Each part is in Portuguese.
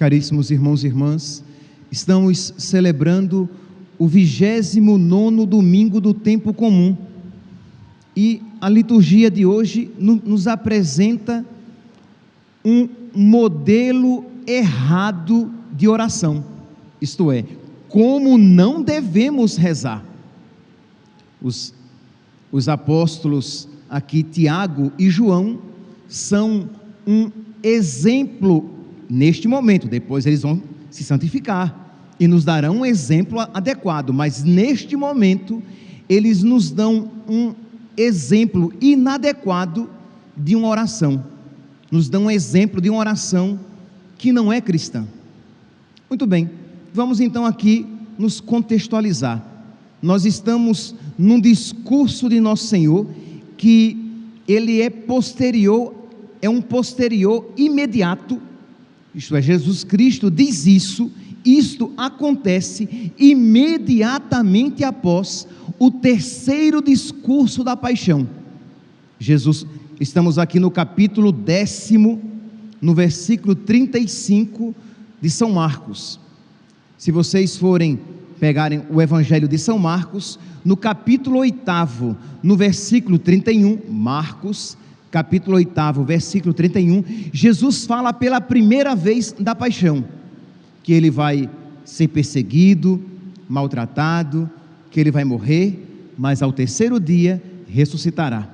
Caríssimos irmãos e irmãs, estamos celebrando o 29º domingo do tempo comum e a liturgia de hoje nos apresenta um modelo errado de oração, isto é, como não devemos rezar. Os apóstolos aqui, Tiago e João, são um exemplo neste momento. Depois eles vão se santificar e nos darão um exemplo adequado, mas neste momento eles nos dão um exemplo inadequado de uma oração, nos dão um exemplo de uma oração que não é cristã. Muito bem, vamos então aqui nos contextualizar. Nós estamos num discurso de Nosso Senhor que ele é posterior, é um posterior imediato. Isto é, Jesus Cristo diz isso, isto acontece imediatamente após o terceiro discurso da paixão. Estamos aqui no capítulo 10, no versículo 35 de São Marcos. Se vocês forem pegarem o Evangelho de São Marcos, no capítulo 8, no versículo 31, Marcos, capítulo 8, versículo 31, Jesus fala pela primeira vez da paixão, que ele vai ser perseguido, maltratado, que ele vai morrer, mas ao terceiro dia ressuscitará.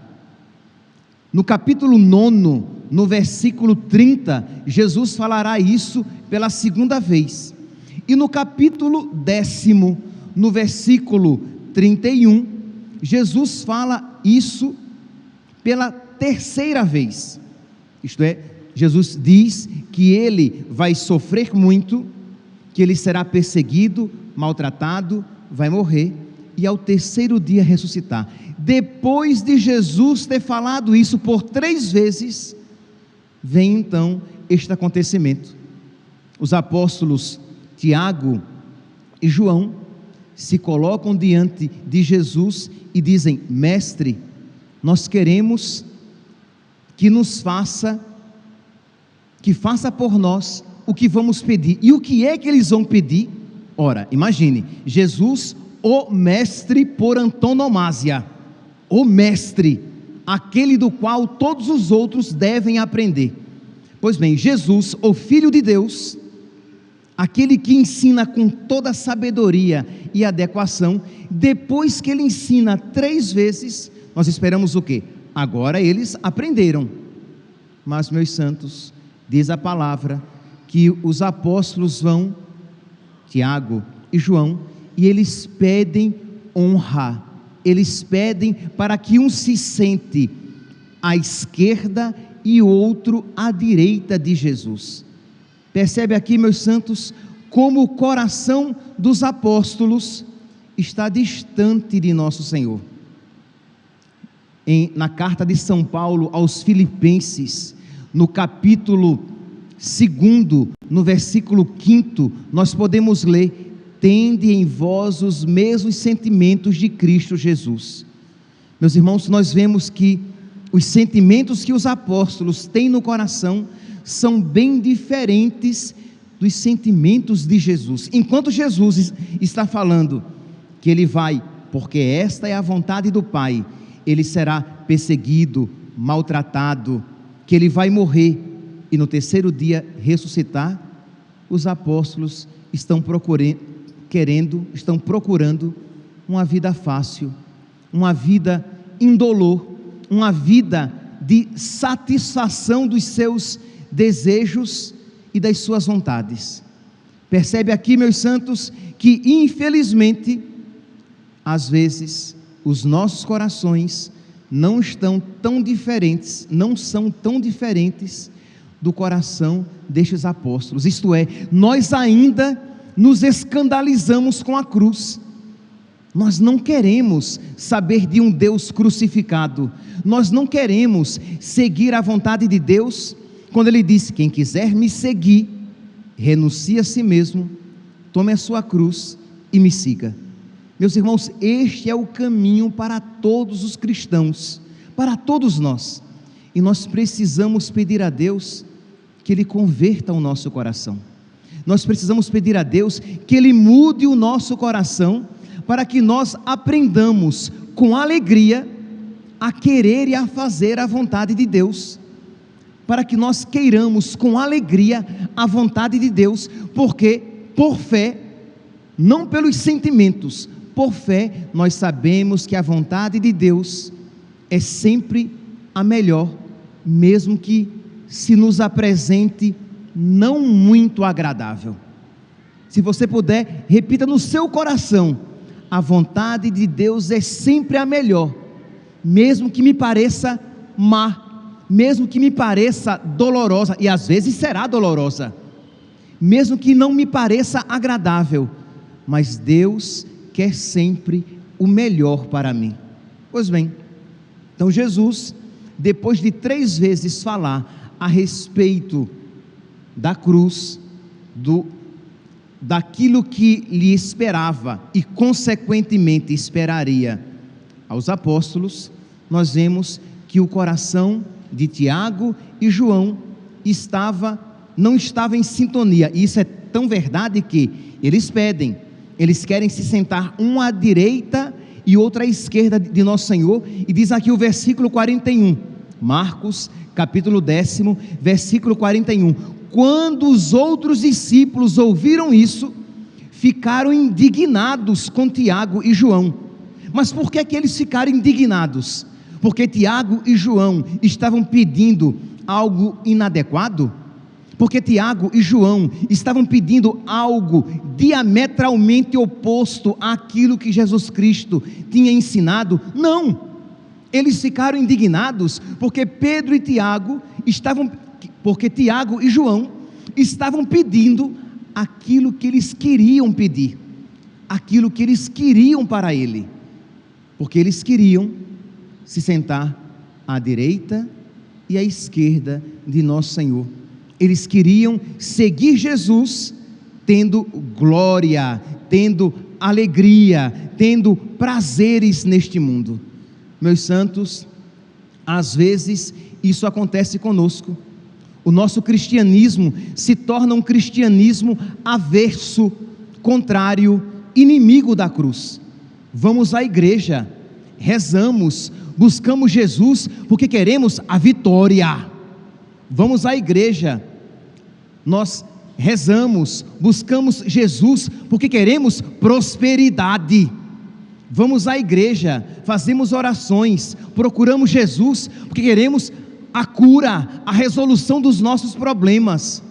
No capítulo 9, no versículo 30, Jesus falará isso pela segunda vez. E no capítulo 10, no versículo 31, Jesus fala isso pela terceira vez. Isto é, Jesus diz que ele vai sofrer muito, que ele será perseguido, maltratado, vai morrer e ao terceiro dia ressuscitar. Depois de Jesus ter falado isso por 3 vezes, vem então este acontecimento. Os apóstolos Tiago e João se colocam diante de Jesus e dizem: Mestre, nós queremos que faça por nós o que vamos pedir. E o que é que eles vão pedir? Ora, imagine, Jesus, o mestre por antonomasia, o mestre, aquele do qual todos os outros devem aprender. Pois bem, Jesus, o Filho de Deus, aquele que ensina com toda sabedoria e adequação, depois que ele ensina 3 vezes, nós esperamos o quê? Agora eles aprenderam. Mas, meus santos, diz a palavra que os apóstolos vão, Tiago e João, e eles pedem honra, eles pedem para que um se sente à esquerda e outro à direita de Jesus. Percebe aqui, meus santos, como o coração dos apóstolos está distante de nosso Senhor. Na carta de São Paulo aos Filipenses, no capítulo 2, no versículo 5, nós podemos ler: tende em vós os mesmos sentimentos de Cristo Jesus. Meus irmãos, nós vemos que os sentimentos que os apóstolos têm no coração são bem diferentes dos sentimentos de Jesus. Enquanto Jesus está falando que ele vai, porque esta é a vontade do Pai, ele será perseguido, maltratado, que ele vai morrer e no terceiro dia ressuscitar, os apóstolos estão procurando uma vida fácil, uma vida indolor, uma vida de satisfação dos seus desejos e das suas vontades. Percebe aqui, meus santos, que infelizmente, às vezes, os nossos corações não são tão diferentes do coração destes apóstolos. Isto é, nós ainda nos escandalizamos com a cruz. Nós não queremos saber de um Deus crucificado. Nós não queremos seguir a vontade de Deus, quando Ele disse: quem quiser me seguir, renuncie a si mesmo, tome a sua cruz e me siga. Meus irmãos, este é o caminho para todos os cristãos, para todos nós, e nós precisamos pedir a Deus que Ele converta o nosso coração. nós precisamos pedir a Deus que Ele mude o nosso coração, para que nós aprendamos com alegria a querer e a fazer a vontade de Deus, para que nós queiramos com alegria a vontade de Deus, porque por fé, não pelos sentimentos, por fé, nós sabemos que a vontade de Deus é sempre a melhor, mesmo que se nos apresente não muito agradável. Se você puder, repita no seu coração: a vontade de Deus é sempre a melhor, mesmo que me pareça má, mesmo que me pareça dolorosa, e às vezes será dolorosa, mesmo que não me pareça agradável, mas Deus quer sempre o melhor para mim. Pois bem, então Jesus, depois de 3 vezes falar a respeito da cruz, daquilo que lhe esperava e consequentemente esperaria aos apóstolos, nós vemos que o coração de Tiago e João não estava em sintonia. E isso é tão verdade que eles querem se sentar um à direita e outro à esquerda de nosso Senhor, e diz aqui o versículo 41, Marcos capítulo 10, versículo 41, quando os outros discípulos ouviram isso, ficaram indignados com Tiago e João. Mas por que eles ficaram indignados? Porque Tiago e João estavam pedindo algo inadequado? Porque Tiago e João estavam pedindo algo diametralmente oposto àquilo que Jesus Cristo tinha ensinado? Não, eles ficaram indignados porque Tiago e João estavam pedindo aquilo que eles queriam pedir, aquilo que eles queriam para ele, porque eles queriam se sentar à direita e à esquerda de nosso Senhor. Eles queriam seguir Jesus, tendo glória, tendo alegria, tendo prazeres neste mundo. Meus santos, às vezes isso acontece conosco. O nosso cristianismo se torna um cristianismo averso, contrário, inimigo da cruz. Vamos à igreja, rezamos, buscamos Jesus porque queremos a vitória. Vamos à igreja, nós rezamos, buscamos Jesus porque queremos prosperidade. Vamos à igreja, fazemos orações, procuramos Jesus porque queremos a cura, a resolução dos nossos problemas.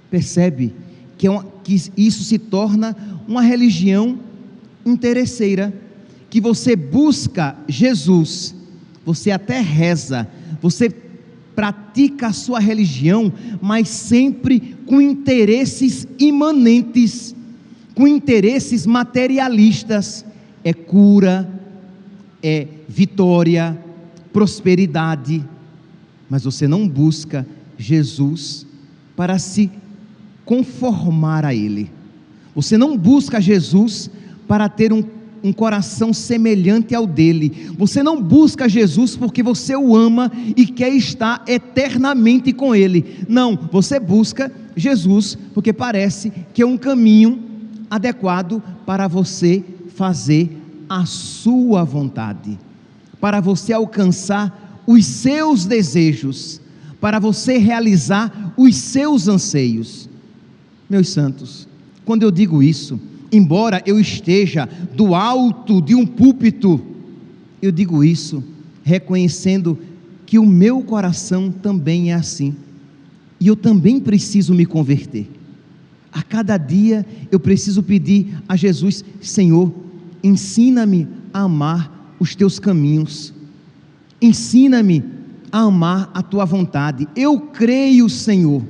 Percebe que isso se torna uma religião interesseira, que você busca Jesus, você até reza, você pratica a sua religião, mas sempre com interesses imanentes, com interesses materialistas. É cura, é vitória, prosperidade, mas você não busca Jesus para se conformar a Ele. Você não busca Jesus para ter um coração semelhante ao dele. Você não busca Jesus porque você o ama e quer estar eternamente com Ele. Não, você busca Jesus porque parece que é um caminho adequado para você fazer a sua vontade, para você alcançar os seus desejos, para você realizar os seus anseios. Meus santos, quando eu digo isso, embora eu esteja do alto de um púlpito, eu digo isso reconhecendo que o meu coração também é assim, e eu também preciso me converter. A cada dia eu preciso pedir a Jesus: Senhor, ensina-me a amar os teus caminhos, ensina-me a amar a tua vontade. Eu creio, Senhor,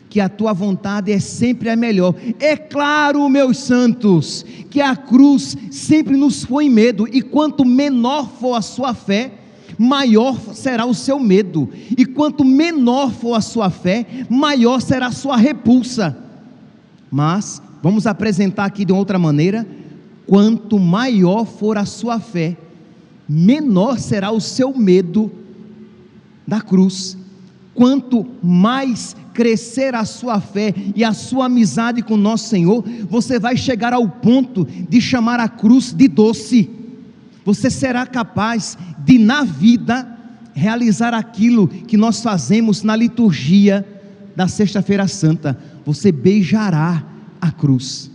que a tua vontade é sempre a melhor. É claro, meus santos, que a cruz sempre nos põe medo, e quanto menor for a sua fé, maior será o seu medo, e quanto menor for a sua fé, maior será a sua repulsa. Mas vamos apresentar aqui de outra maneira: quanto maior for a sua fé, menor será o seu medo da cruz. Quanto mais crescer a sua fé e a sua amizade com nosso Senhor, você vai chegar ao ponto de chamar a cruz de doce. Você será capaz de, na vida, realizar aquilo que nós fazemos na liturgia da Sexta-feira Santa. Você beijará a cruz,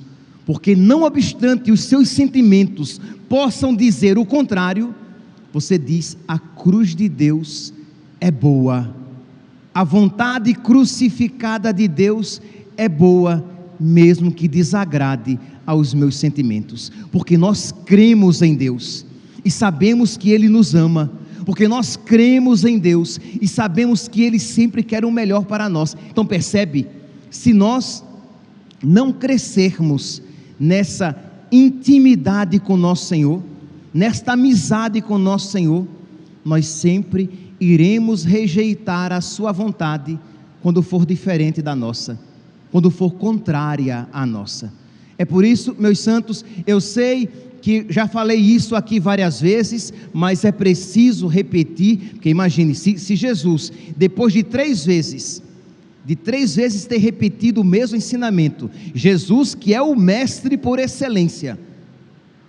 porque não obstante os seus sentimentos possam dizer o contrário, você diz: a cruz de Deus é boa. A vontade crucificada de Deus é boa, mesmo que desagrade aos meus sentimentos, porque nós cremos em Deus e sabemos que Ele nos ama, porque nós cremos em Deus e sabemos que Ele sempre quer o melhor para nós. Então percebe, se nós não crescermos nessa intimidade com nosso Senhor, nesta amizade com nosso Senhor, nós sempre iremos rejeitar a sua vontade quando for diferente da nossa, quando for contrária à nossa. É por isso, meus santos, eu sei que já falei isso aqui várias vezes, mas é preciso repetir, porque imagine, se Jesus, depois de três vezes ter repetido o mesmo ensinamento, Jesus que é o mestre por excelência,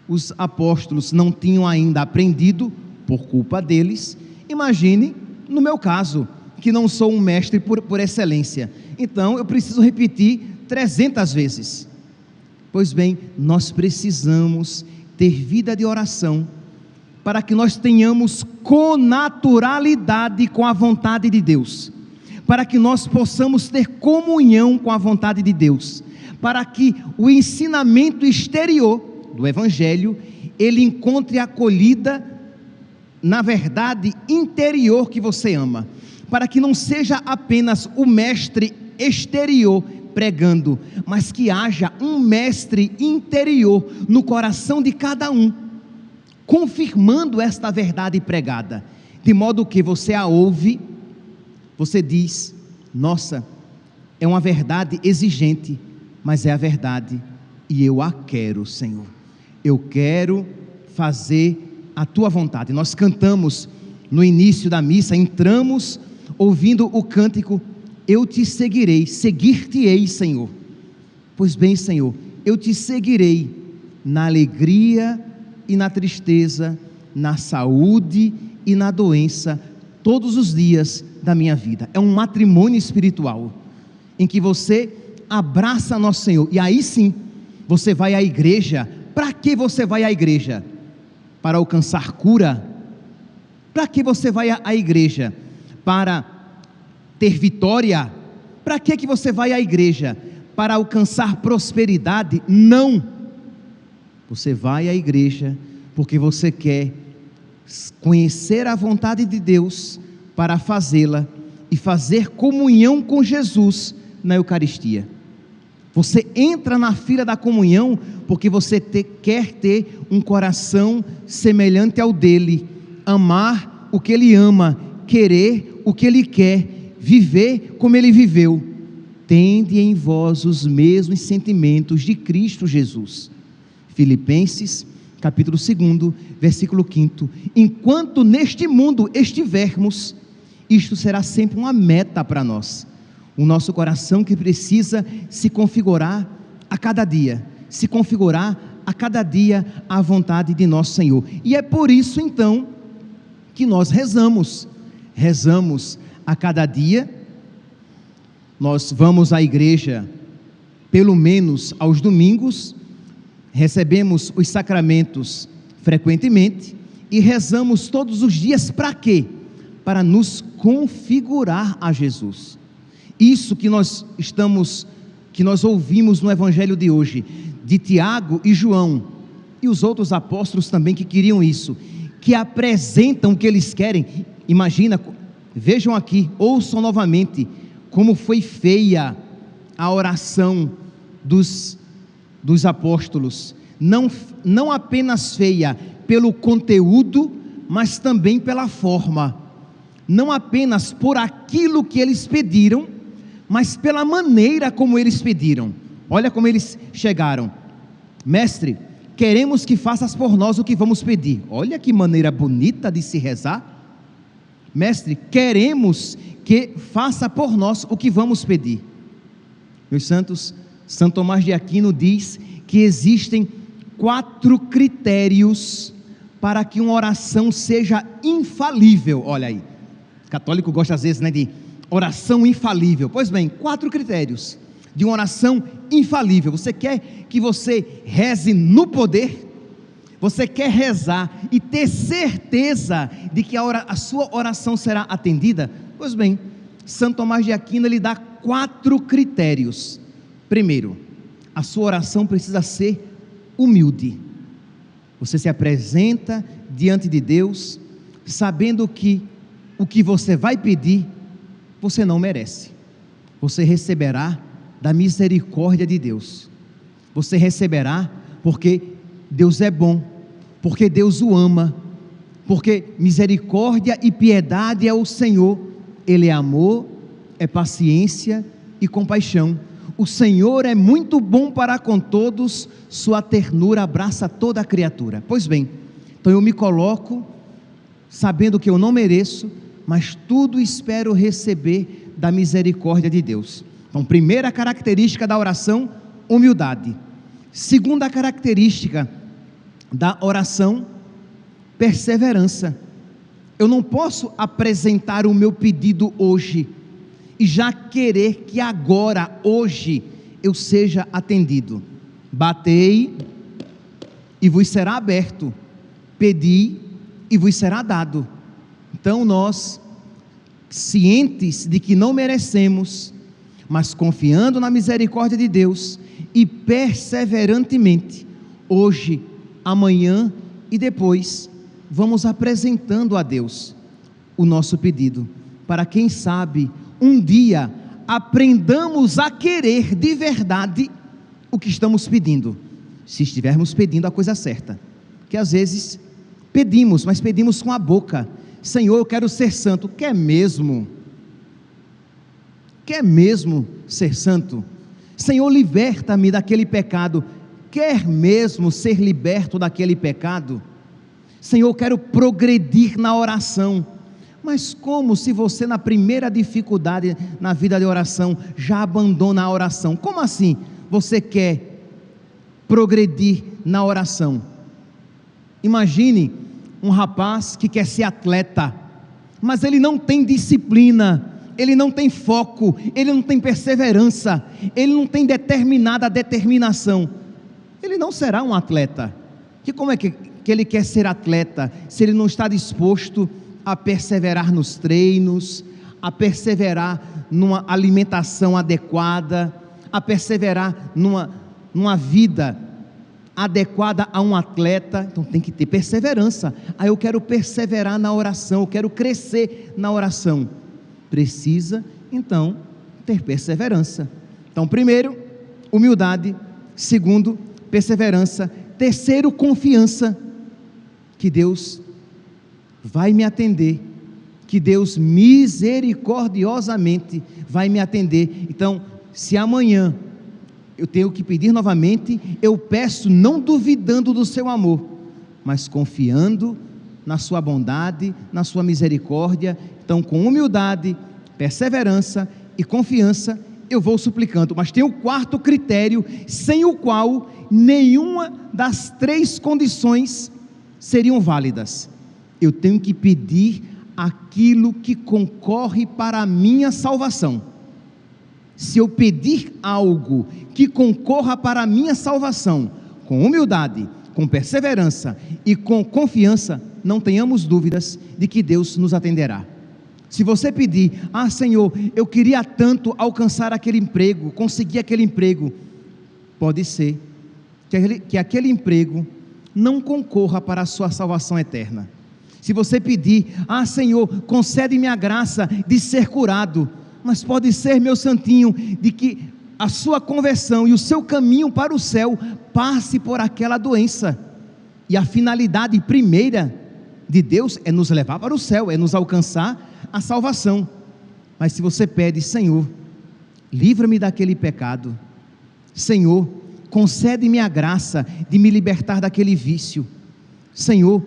os apóstolos não tinham ainda aprendido por culpa deles. Imagine no meu caso, que não sou um mestre por excelência, então eu preciso repetir 300 vezes. Pois bem, nós precisamos ter vida de oração, para que nós tenhamos connaturalidade com a vontade de Deus, para que nós possamos ter comunhão com a vontade de Deus, para que o ensinamento exterior do Evangelho, ele encontre acolhida na verdade interior que você ama, para que não seja apenas o mestre exterior pregando, mas que haja um mestre interior no coração de cada um, confirmando esta verdade pregada, de modo que você a ouve, você diz: nossa, é uma verdade exigente, mas é a verdade, e eu a quero, Senhor, eu quero fazer a tua vontade. Nós cantamos no início da missa, entramos ouvindo o cântico: eu te seguirei, seguir-te-ei, Senhor. Pois bem, Senhor, eu te seguirei na alegria e na tristeza, na saúde e na doença, todos os dias da minha vida. É um matrimônio espiritual, em que você abraça nosso Senhor, e aí sim, você vai à igreja. Para que você vai à igreja? Para alcançar cura? Para que você vai à igreja? Para ter vitória? Para que você vai à igreja? Para alcançar prosperidade? Não! Você vai à igreja porque você quer conhecer a vontade de Deus para fazê-la e fazer comunhão com Jesus na Eucaristia. Você entra na fila da comunhão porque você quer ter um coração semelhante ao dele, amar o que ele ama, querer o que ele quer, viver como ele viveu. Tende em vós os mesmos sentimentos de Cristo Jesus. Filipenses, capítulo 2, versículo 5. Enquanto neste mundo estivermos, isto será sempre uma meta para nós. O nosso coração que precisa se configurar a cada dia, à vontade de nosso Senhor. E é por isso então que nós rezamos a cada dia. Nós vamos à igreja pelo menos aos domingos, recebemos os sacramentos frequentemente e rezamos todos os dias. Para quê? Para nos configurar a Jesus. Isso que nós ouvimos no Evangelho de hoje, de Tiago e João, e os outros apóstolos também que queriam isso, que apresentam o que eles querem. Imagina, vejam aqui, ouçam novamente, como foi feia a oração dos apóstolos, não apenas feia pelo conteúdo, mas também pela forma, não apenas por aquilo que eles pediram, mas pela maneira como eles pediram. Olha como eles chegaram: mestre, queremos que faças por nós o que vamos pedir. Olha que maneira bonita de se rezar. Mestre, queremos que faça por nós o que vamos pedir. Meus santos, Santo Tomás de Aquino diz que existem 4 critérios para que uma oração seja infalível. Olha aí, o católico gosta às vezes, de oração infalível. Pois bem, 4 critérios de uma oração infalível. Você quer que você reze no poder? Você quer rezar e ter certeza de que a sua oração será atendida? Pois bem, Santo Tomás de Aquino ele dá 4 critérios. Primeiro, a sua oração precisa ser humilde. Você se apresenta diante de Deus, sabendo que o que você vai pedir, você não merece. Você receberá da misericórdia de Deus. Você receberá porque Deus é bom, porque Deus o ama, porque misericórdia e piedade é o Senhor. Ele é amor, é paciência e compaixão. O Senhor é muito bom para com todos, sua ternura abraça toda a criatura. Pois bem, então eu me coloco sabendo que eu não mereço, mas tudo espero receber da misericórdia de Deus. Então, primeira característica da oração, humildade. Segunda característica da oração, perseverança. Eu não posso apresentar o meu pedido hoje e já querer que agora, hoje, eu seja atendido. Batei e vos será aberto, pedi e vos será dado. Então nós, cientes de que não merecemos, mas confiando na misericórdia de Deus e perseverantemente, hoje, amanhã e depois, vamos apresentando a Deus o nosso pedido, para quem sabe um dia aprendamos a querer de verdade o que estamos pedindo, se estivermos pedindo a coisa certa, que às vezes pedimos, mas pedimos com a boca. Senhor, eu quero ser santo. Quer mesmo? Quer mesmo ser santo? Senhor, liberta-me daquele pecado. Quer mesmo ser liberto daquele pecado? Senhor, eu quero progredir na oração. Mas como se você na primeira dificuldade na vida de oração já abandona a oração? Como assim você quer progredir na oração? Imagine um rapaz que quer ser atleta, mas ele não tem disciplina, ele não tem foco, ele não tem perseverança, ele não tem determinação. Ele não será um atleta. Que como é que ele quer ser atleta se ele não está disposto a perseverar nos treinos, a perseverar numa alimentação adequada, a perseverar numa vida adequada a um atleta? Então tem que ter perseverança. Eu quero perseverar na oração, eu quero crescer na oração. Precisa então ter perseverança. Então, primeiro, humildade. Segundo, perseverança. Terceiro, confiança que Deus vai me atender, que Deus misericordiosamente vai me atender. Então, se amanhã eu tenho que pedir novamente, eu peço não duvidando do seu amor, mas confiando na sua bondade, na sua misericórdia. Então, com humildade, perseverança e confiança, eu vou suplicando. Mas tem o quarto critério, sem o qual nenhuma das 3 condições seriam válidas. Eu tenho que pedir aquilo que concorre para a minha salvação. Se eu pedir algo que concorra para a minha salvação, com humildade, com perseverança e com confiança, não tenhamos dúvidas de que Deus nos atenderá. Se você pedir, Senhor, eu queria tanto alcançar aquele emprego, conseguir aquele emprego, pode ser que aquele emprego não concorra para a sua salvação eterna. Se você pedir, Senhor, concede-me a graça de ser curado, mas pode ser, meu santinho, de que a sua conversão e o seu caminho para o céu passe por aquela doença, e a finalidade primeira de Deus é nos levar para o céu, é nos alcançar a salvação. Mas se você pede, Senhor, livra-me daquele pecado, Senhor, concede-me a graça de me libertar daquele vício, Senhor,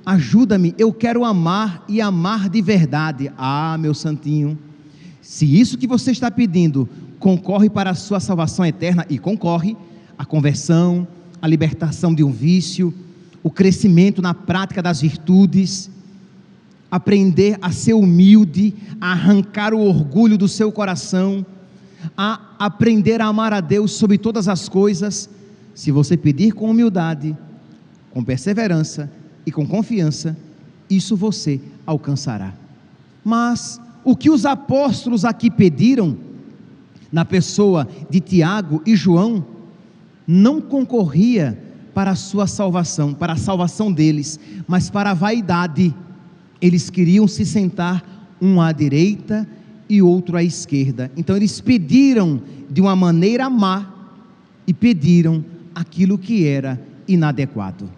ajuda-me, eu quero amar e amar de verdade. Ah, meu santinho, se isso que você está pedindo concorre para a sua salvação eterna, e concorre, a conversão, a libertação de um vício, o crescimento na prática das virtudes, aprender a ser humilde, a arrancar o orgulho do seu coração, a aprender a amar a Deus sobre todas as coisas. Se você pedir com humildade, com perseverança e com confiança, isso você alcançará. Mas o que os apóstolos aqui pediram, na pessoa de Tiago e João, não concorria para a sua salvação, para a salvação deles, mas para a vaidade. Eles queriam se sentar um à direita e outro à esquerda. Então eles pediram de uma maneira má e pediram aquilo que era inadequado.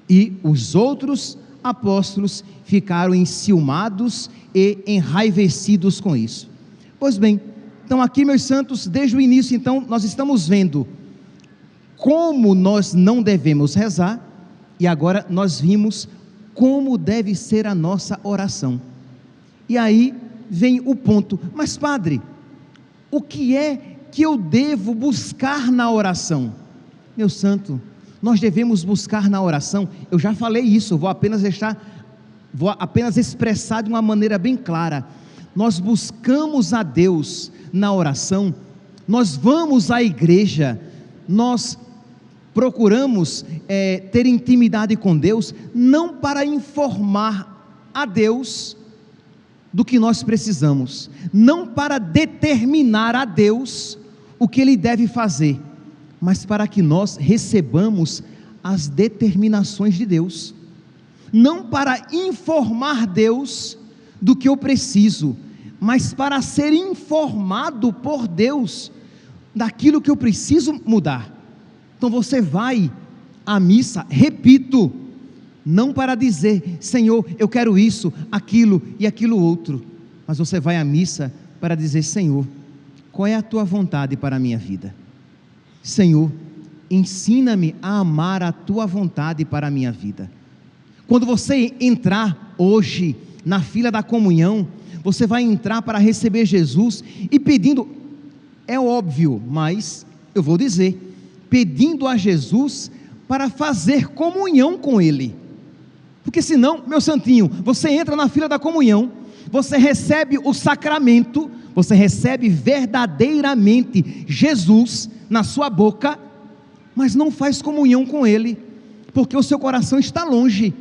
E os outros apóstolos ficaram enciumados e enraivecidos com isso. Pois bem, então aqui, meus santos, desde o início, então, nós estamos vendo como nós não devemos rezar, e agora nós vimos como deve ser a nossa oração. E aí vem o ponto: mas padre, o que é que eu devo buscar na oração? Meu santo, nós devemos buscar na oração, eu já falei isso, vou apenas expressar de uma maneira bem clara. Nós buscamos a Deus na oração, nós vamos à igreja, nós procuramos ter intimidade com Deus, não para informar a Deus do que nós precisamos, não para determinar a Deus o que Ele deve fazer, mas para que nós recebamos as determinações de Deus, não para informar Deus do que eu preciso, mas para ser informado por Deus daquilo que eu preciso mudar. Então você vai à missa, repito, não para dizer: Senhor, eu quero isso, aquilo e aquilo outro, mas você vai à missa para dizer: Senhor, qual é a tua vontade para a minha vida? Senhor, ensina-me a amar a tua vontade para a minha vida. Quando você entrar hoje na fila da comunhão, você vai entrar para receber Jesus e pedindo, é óbvio, mas eu vou dizer, pedindo a Jesus para fazer comunhão com Ele, porque senão, meu santinho, você entra na fila da comunhão, você recebe o sacramento, você recebe verdadeiramente Jesus na sua boca, mas não faz comunhão com Ele, porque o seu coração está longe,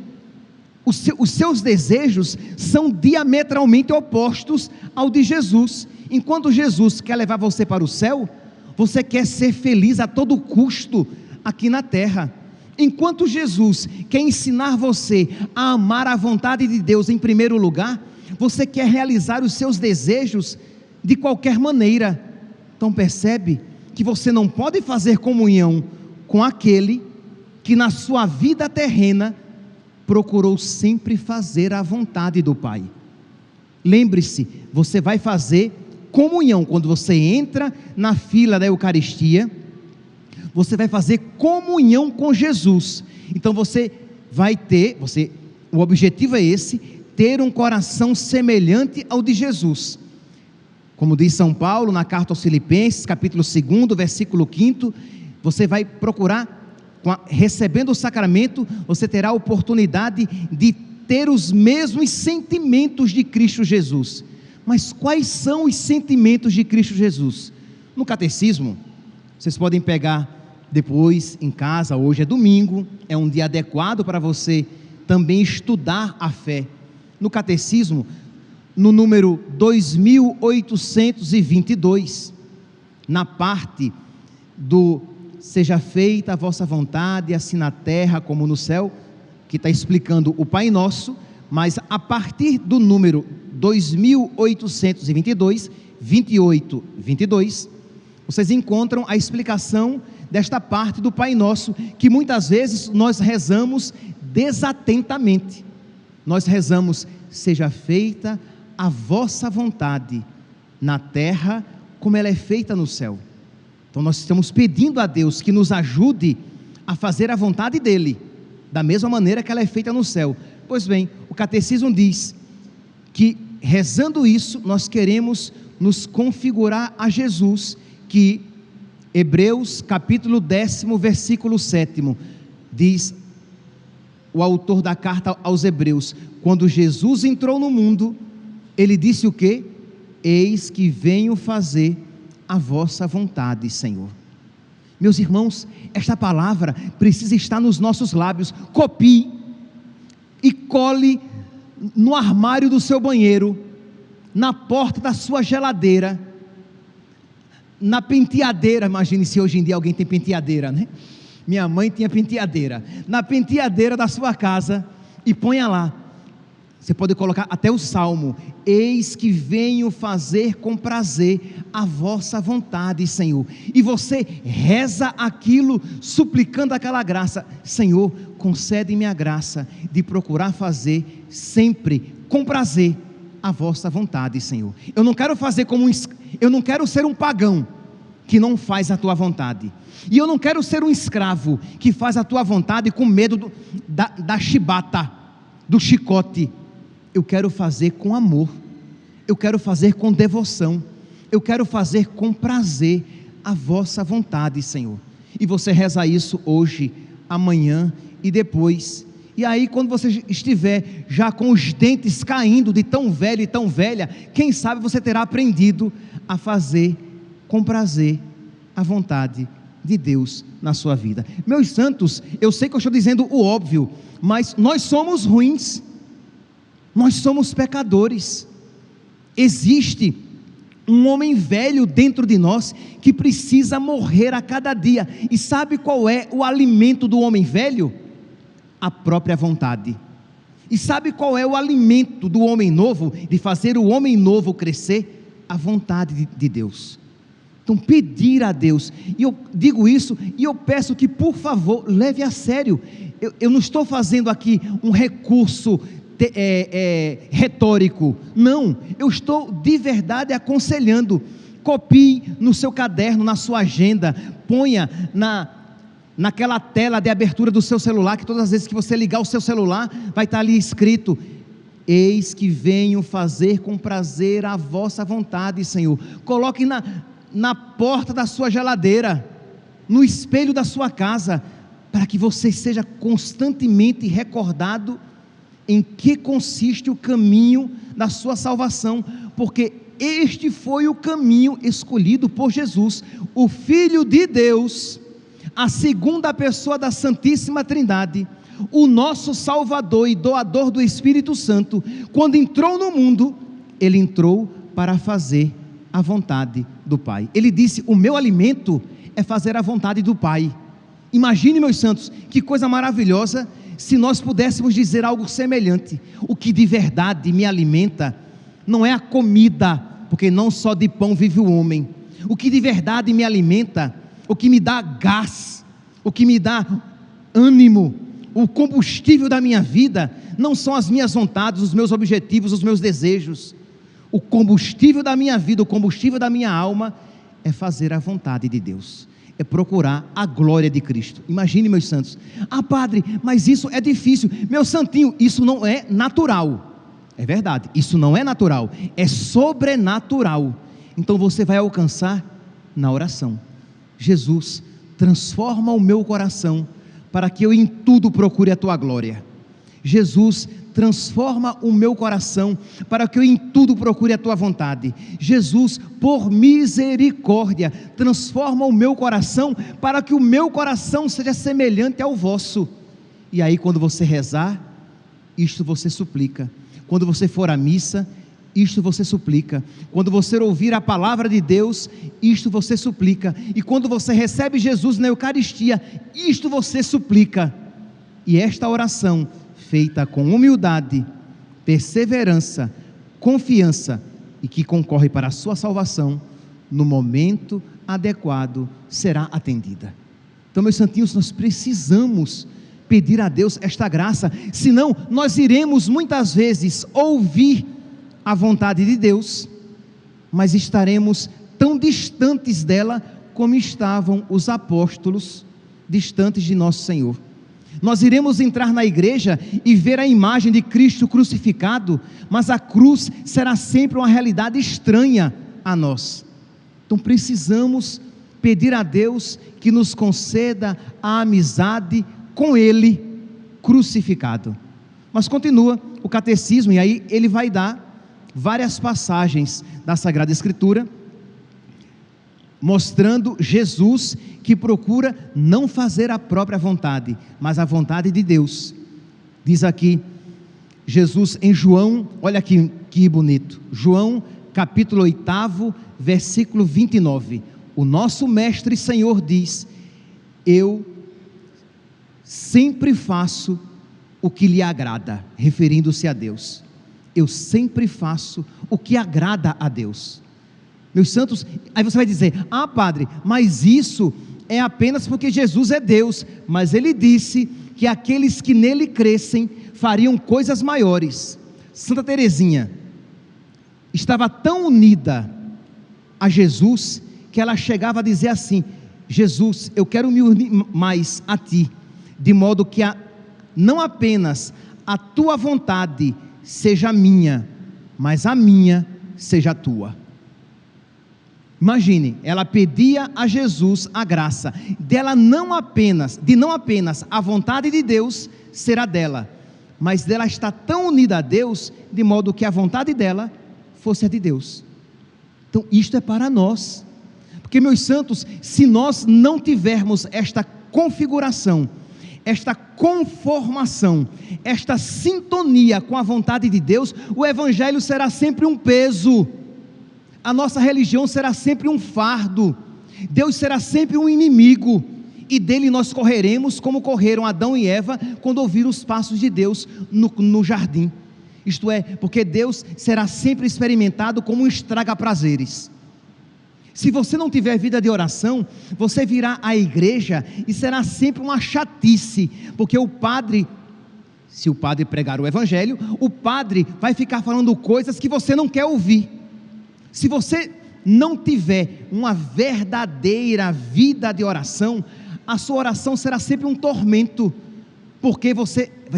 os seus desejos são diametralmente opostos ao de Jesus. Enquanto Jesus quer levar você para o céu, você quer ser feliz a todo custo aqui na terra. Enquanto Jesus quer ensinar você a amar a vontade de Deus em primeiro lugar, você quer realizar os seus desejos de qualquer maneira. Então percebe que você não pode fazer comunhão com aquele que na sua vida terrena procurou sempre fazer a vontade do Pai. Lembre-se, você vai fazer comunhão quando você entra na fila da Eucaristia, você vai fazer comunhão com Jesus. Então você vai ter, o objetivo é esse, ter um coração semelhante ao de Jesus. Como diz São Paulo na carta aos Filipenses, capítulo 2, versículo 5, você vai procurar, recebendo o sacramento, você terá a oportunidade de ter os mesmos sentimentos de Cristo Jesus. Mas quais são os sentimentos de Cristo Jesus? No catecismo, vocês podem pegar depois em casa, hoje é domingo, é um dia adequado para você também estudar a fé. No catecismo, no número 2822, na parte do seja feita a vossa vontade, assim na terra como no céu, que está explicando o Pai Nosso, mas a partir do número 2822, 28:22, vocês encontram a explicação desta parte do Pai Nosso, que muitas vezes nós rezamos desatentamente. Nós rezamos: seja feita a vossa vontade, na terra como ela é feita no céu. Então nós estamos pedindo a Deus que nos ajude a fazer a vontade dEle, da mesma maneira que ela é feita no céu, Pois bem, o catecismo diz que, rezando isso, nós queremos nos configurar a Jesus, que Hebreus capítulo 10, versículo 7, diz o autor da carta aos Hebreus: quando Jesus entrou no mundo, ele disse o quê? Eis que venho fazer a vossa vontade, Senhor. Meus irmãos, esta palavra precisa estar nos nossos lábios. Copie e cole no armário do seu banheiro, na porta da sua geladeira, na penteadeira. Imagine se hoje em dia alguém tem penteadeira, né? Minha mãe tinha penteadeira. Na penteadeira da sua casa, e ponha lá. Você pode colocar até o salmo: eis que venho fazer com prazer a vossa vontade, Senhor. E você reza aquilo, suplicando aquela graça: Senhor, concede-me a graça de procurar fazer sempre com prazer a vossa vontade, Senhor. Eu não quero fazer eu não quero ser um pagão que não faz a tua vontade, e eu não quero ser um escravo que faz a tua vontade com medo da chibata, do chicote. Eu quero fazer com amor, eu quero fazer com devoção, eu quero fazer com prazer a vossa vontade, Senhor. E você reza isso hoje, amanhã e depois. E aí, quando você estiver já com os dentes caindo de tão velho e tão velha, quem sabe você terá aprendido a fazer com prazer a vontade de Deus na sua vida. Meus santos, eu sei que eu estou dizendo o óbvio, mas nós somos ruins, nós somos pecadores. Existe um homem velho dentro de nós que precisa morrer a cada dia. E sabe qual é o alimento do homem velho? A própria vontade. E sabe qual é o alimento do homem novo, de fazer o homem novo crescer? A vontade de Deus. Então, pedir a Deus, e eu digo isso, e eu peço que, por favor, leve a sério. Eu não estou fazendo aqui um recurso retórico, não, eu estou de verdade aconselhando. Copie no seu caderno, na sua agenda, ponha naquela tela de abertura do seu celular, que todas as vezes que você ligar o seu celular, vai estar ali escrito: eis que venho fazer com prazer a vossa vontade, Senhor. Coloque na porta da sua geladeira, no espelho da sua casa, para que você seja constantemente recordado em que consiste o caminho da sua salvação, porque este foi o caminho escolhido por Jesus, o Filho de Deus, a segunda pessoa da Santíssima Trindade, o nosso Salvador e doador do Espírito Santo. Quando entrou no mundo, ele entrou para fazer a vontade do Pai. Ele disse: o meu alimento é fazer a vontade do Pai. Imagine, meus santos, que coisa maravilhosa se nós pudéssemos dizer algo semelhante. O que de verdade me alimenta não é a comida, porque não só de pão vive o homem. O que de verdade me alimenta, o que me dá gás, o que me dá ânimo, o combustível da minha vida, não são as minhas vontades, os meus objetivos, os meus desejos. O combustível da minha vida, o combustível da minha alma é fazer a vontade de Deus, é procurar a glória de Cristo. Imagine, meus santos: ah, padre, mas isso é difícil. Meu santinho, isso não é natural. É verdade, isso não é natural, é sobrenatural. Então você vai alcançar na oração. Jesus, transforma o meu coração para que eu em tudo procure a tua glória. Jesus, transforma o meu coração para que eu em tudo procure a tua vontade. Jesus, por misericórdia, transforma o meu coração para que o meu coração seja semelhante ao vosso. E aí, quando você rezar, isto você suplica. Quando você for à missa, isto você suplica. Quando você ouvir a palavra de Deus, isto você suplica. E quando você recebe Jesus na Eucaristia, isto você suplica. E esta oração, feita com humildade, perseverança, confiança, e que concorre para a sua salvação, no momento adequado será atendida. Então, meus santinhos, nós precisamos pedir a Deus esta graça, senão nós iremos muitas vezes ouvir a vontade de Deus, mas estaremos tão distantes dela como estavam os apóstolos distantes de nosso Senhor. Nós iremos entrar na igreja e ver a imagem de Cristo crucificado, mas a cruz será sempre uma realidade estranha a nós. Então precisamos pedir a Deus que nos conceda a amizade com Ele crucificado. Mas continua o catecismo, e aí ele vai dar várias passagens da Sagrada Escritura, mostrando Jesus que procura não fazer a própria vontade, mas a vontade de Deus. Diz aqui Jesus em João, olha aqui que bonito, João capítulo 8, versículo 29, o nosso mestre e Senhor diz: eu sempre faço o que lhe agrada, referindo-se a Deus. Eu sempre faço o que agrada a Deus. Meus santos, aí você vai dizer: ah, padre, mas isso é apenas porque Jesus é Deus. Mas ele disse que aqueles que nele crescem fariam coisas maiores. Santa Teresinha estava tão unida a Jesus, que ela chegava a dizer assim: Jesus, eu quero me unir mais a ti, de modo que não apenas a tua vontade seja minha, mas a minha seja a tua. Imagine, ela pedia a Jesus a graça dela não apenas a vontade de Deus ser a dela, mas dela estar tão unida a Deus, de modo que a vontade dela fosse a de Deus. Então isto é para nós, porque, meus santos, se nós não tivermos esta configuração, esta conformação, esta sintonia com a vontade de Deus, o evangelho será sempre um peso, a nossa religião será sempre um fardo, Deus será sempre um inimigo, e dele nós correremos como correram Adão e Eva quando ouviram os passos de Deus no jardim. Isto é, porque Deus será sempre experimentado como um estraga-prazeres. Se você não tiver vida de oração, você virá à igreja e será sempre uma chatice, porque o padre, se o padre pregar o evangelho, o padre vai ficar falando coisas que você não quer ouvir. Se você não tiver uma verdadeira vida de oração, a sua oração será sempre um tormento, porque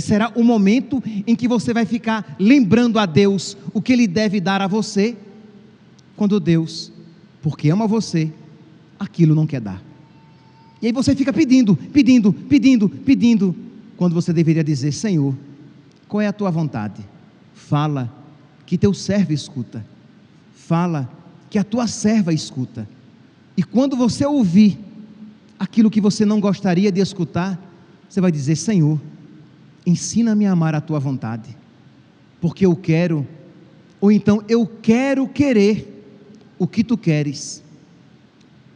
será o momento em que você vai ficar lembrando a Deus o que Ele deve dar a você, quando Deus, porque ama você, aquilo não quer dar. E aí você fica pedindo, quando você deveria dizer: Senhor, qual é a tua vontade? Fala, que teu servo escuta. Fala, que a tua serva escuta. E quando você ouvir aquilo que você não gostaria de escutar, você vai dizer: Senhor, ensina-me a amar a tua vontade, porque eu quero, ou então eu quero querer o que tu queres,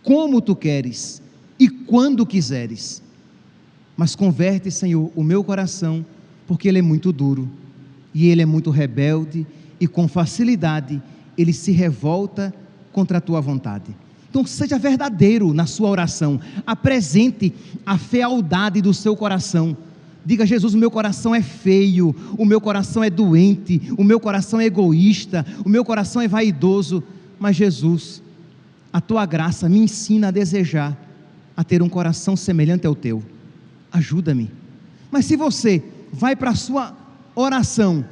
como tu queres e quando quiseres. Mas converte, Senhor, o meu coração, porque ele é muito duro e ele é muito rebelde, e com facilidade ele se revolta contra a tua vontade. Então seja verdadeiro na sua oração, apresente a fealdade do seu coração. Diga: Jesus, o meu coração é feio, o meu coração é doente, o meu coração é egoísta, o meu coração é vaidoso, mas Jesus, a tua graça me ensina a desejar, a ter um coração semelhante ao teu. Ajuda-me. Mas se você vai para a sua oração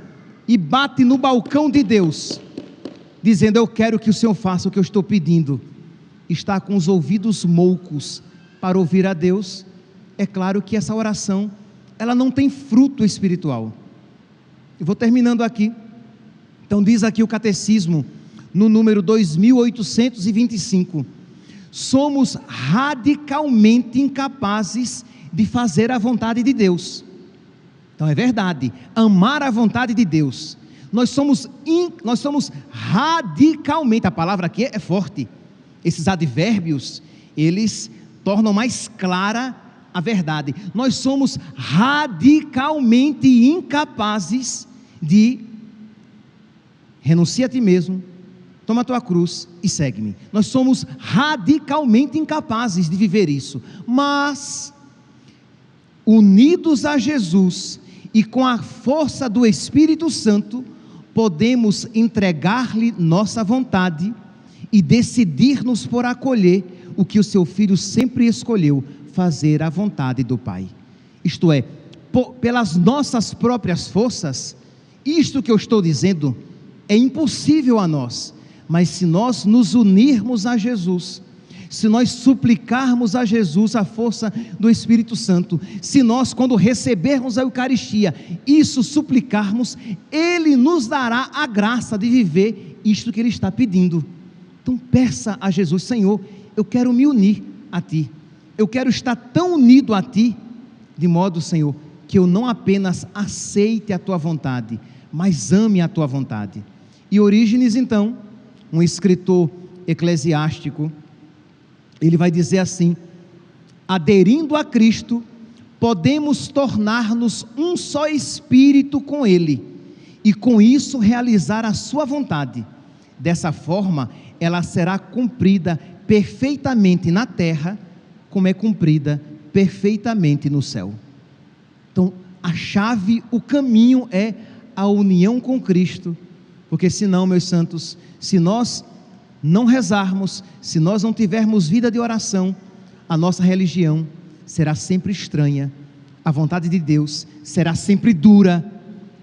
e bate no balcão de Deus, dizendo: eu quero que o Senhor faça o que eu estou pedindo, está com os ouvidos moucos para ouvir a Deus, é claro que essa oração, ela não tem fruto espiritual. Eu vou terminando aqui. Então diz aqui o catecismo, no número 2825, somos radicalmente incapazes de fazer a vontade de Deus. Então é verdade, amar a vontade de Deus, nós somos radicalmente, a palavra aqui é forte, esses advérbios, eles tornam mais clara a verdade. Nós somos radicalmente incapazes de renunciar a ti mesmo, toma a tua cruz e segue-me. Nós somos radicalmente incapazes de viver isso, mas unidos a Jesus e com a força do Espírito Santo, podemos entregar-lhe nossa vontade e decidir-nos por acolher o que o seu Filho sempre escolheu: fazer a vontade do Pai. Isto é, pelas nossas próprias forças, isto que eu estou dizendo é impossível a nós. Mas se nós nos unirmos a Jesus, se nós suplicarmos a Jesus a força do Espírito Santo, se nós, quando recebermos a Eucaristia, isso suplicarmos, Ele nos dará a graça de viver isto que Ele está pedindo. Então peça a Jesus: Senhor, eu quero me unir a Ti, eu quero estar tão unido a Ti, de modo, Senhor, que eu não apenas aceite a Tua vontade, mas ame a Tua vontade. E Orígenes, então, um escritor eclesiástico, ele vai dizer assim: aderindo a Cristo, podemos tornar-nos um só espírito com Ele, e com isso realizar a sua vontade. Dessa forma, ela será cumprida perfeitamente na terra, como é cumprida perfeitamente no céu. Então, a chave, o caminho é a união com Cristo, porque senão, meus santos, se nós não rezarmos, se nós não tivermos vida de oração, a nossa religião será sempre estranha, a vontade de Deus será sempre dura,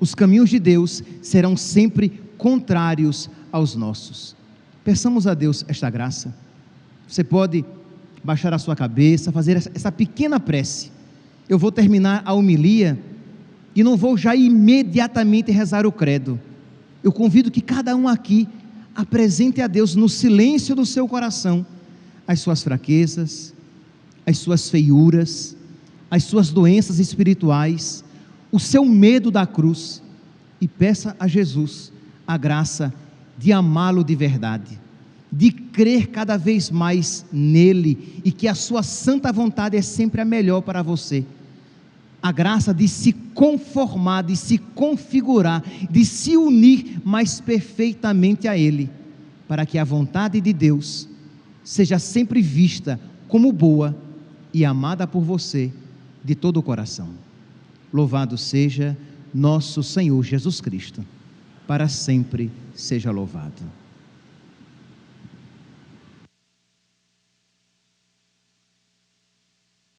os caminhos de Deus serão sempre contrários aos nossos. Peçamos a Deus esta graça. Você pode baixar a sua cabeça, fazer essa pequena prece. Eu vou terminar a homilia e não vou já imediatamente rezar o credo. Eu convido que cada um aqui apresente a Deus no silêncio do seu coração as suas fraquezas, as suas feiuras, as suas doenças espirituais, o seu medo da cruz, e peça a Jesus a graça de amá-lo de verdade, de crer cada vez mais nele, e que a sua santa vontade é sempre a melhor para você. A graça de se conformar, de se configurar, de se unir mais perfeitamente a Ele, para que a vontade de Deus seja sempre vista como boa e amada por você de todo o coração. Louvado seja nosso Senhor Jesus Cristo, para sempre seja louvado.